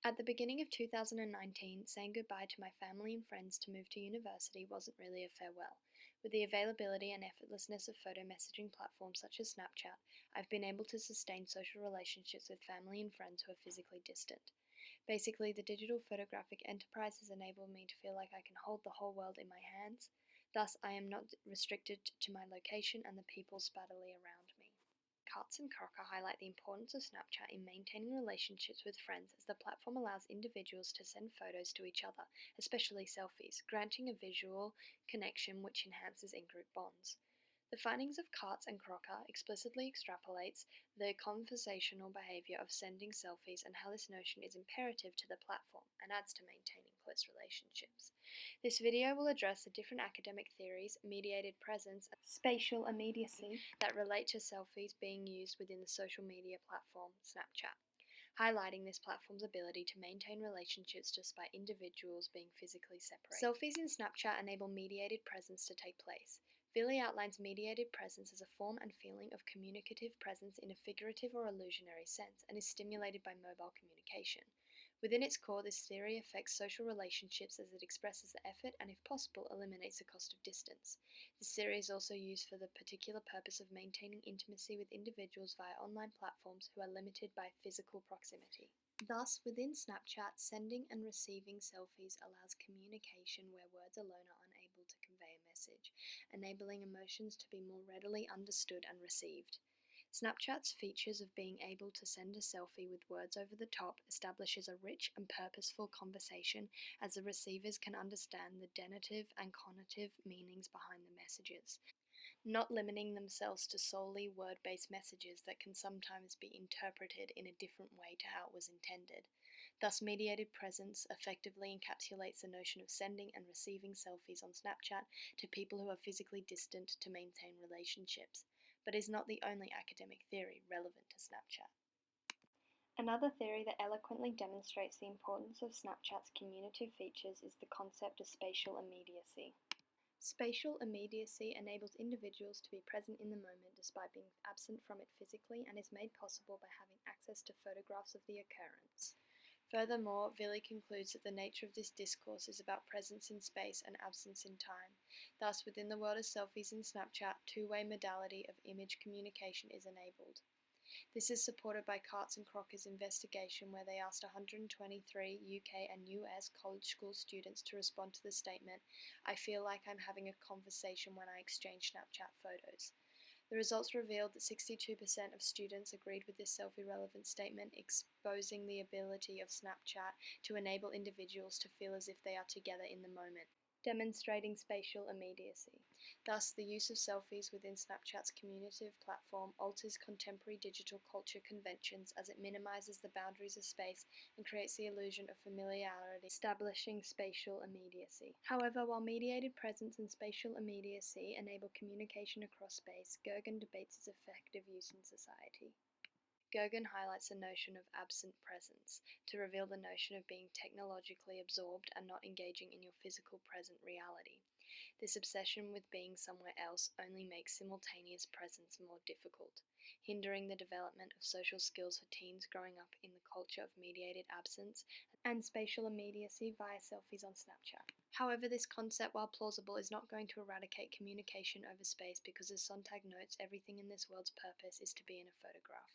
At the beginning of 2019, saying goodbye to my family and friends to move to university wasn't really a farewell. With the availability and effortlessness of photo messaging platforms such as Snapchat, I've been able to sustain social relationships with family and friends who are physically distant. Basically, the digital photographic enterprise has enabled me to feel like I can hold the whole world in my hands. Thus, I am not restricted to my location and the people spattily around me. Katz and Crocker highlight the importance of Snapchat in maintaining relationships with friends, as the platform allows individuals to send photos to each other, especially selfies, granting a visual connection which enhances in-group bonds. The findings of Katz and Crocker explicitly extrapolates the conversational behavior of sending selfies and how this notion is imperative to the platform and adds to maintaining close relationships. This video will address the different academic theories, mediated presence, and spatial immediacy that relate to selfies being used within the social media platform Snapchat, highlighting this platform's ability to maintain relationships despite individuals being physically separated. Selfies in Snapchat enable mediated presence to take place. Villi outlines mediated presence as a form and feeling of communicative presence in a figurative or illusionary sense and is stimulated by mobile communication. Within its core, this theory affects social relationships as it expresses the effort and, if possible, eliminates the cost of distance. This theory is also used for the particular purpose of maintaining intimacy with individuals via online platforms who are limited by physical proximity. Thus, within Snapchat, sending and receiving selfies allows communication where words alone are unable to convey a message, enabling emotions to be more readily understood and received. Snapchat's features of being able to send a selfie with words over the top establishes a rich and purposeful conversation, as the receivers can understand the denotative and connotative meanings behind the messages, not limiting themselves to solely word-based messages that can sometimes be interpreted in a different way to how it was intended. Thus, mediated presence effectively encapsulates the notion of sending and receiving selfies on Snapchat to people who are physically distant to maintain relationships, but is not the only academic theory relevant to Snapchat. Another theory that eloquently demonstrates the importance of Snapchat's communicative features is the concept of spatial immediacy. Spatial immediacy enables individuals to be present in the moment despite being absent from it physically and is made possible by having access to photographs of the occurrence. Furthermore, Villi concludes that the nature of this discourse is about presence in space and absence in time. Thus, within the world of selfies and Snapchat, two-way modality of image communication is enabled. This is supported by Katz and Crocker's investigation, where they asked 123 UK and US college school students to respond to the statement, "I feel like I'm having a conversation when I exchange Snapchat photos." The results revealed that 62% of students agreed with this selfie-relevant statement, exposing the ability of Snapchat to enable individuals to feel as if they are together in the moment, demonstrating spatial immediacy. Thus, the use of selfies within Snapchat's communicative platform alters contemporary digital culture conventions as it minimizes the boundaries of space and creates the illusion of familiarity, establishing spatial immediacy. However, while mediated presence and spatial immediacy enable communication across space, Gergen debates its effective use in society. Gergen highlights the notion of absent presence to reveal the notion of being technologically absorbed and not engaging in your physical present reality. This obsession with being somewhere else only makes simultaneous presence more difficult, hindering the development of social skills for teens growing up in the culture of mediated absence and spatial immediacy via selfies on Snapchat. However, this concept, while plausible, is not going to eradicate communication over space because, as Sontag notes, everything in this world's purpose is to be in a photograph.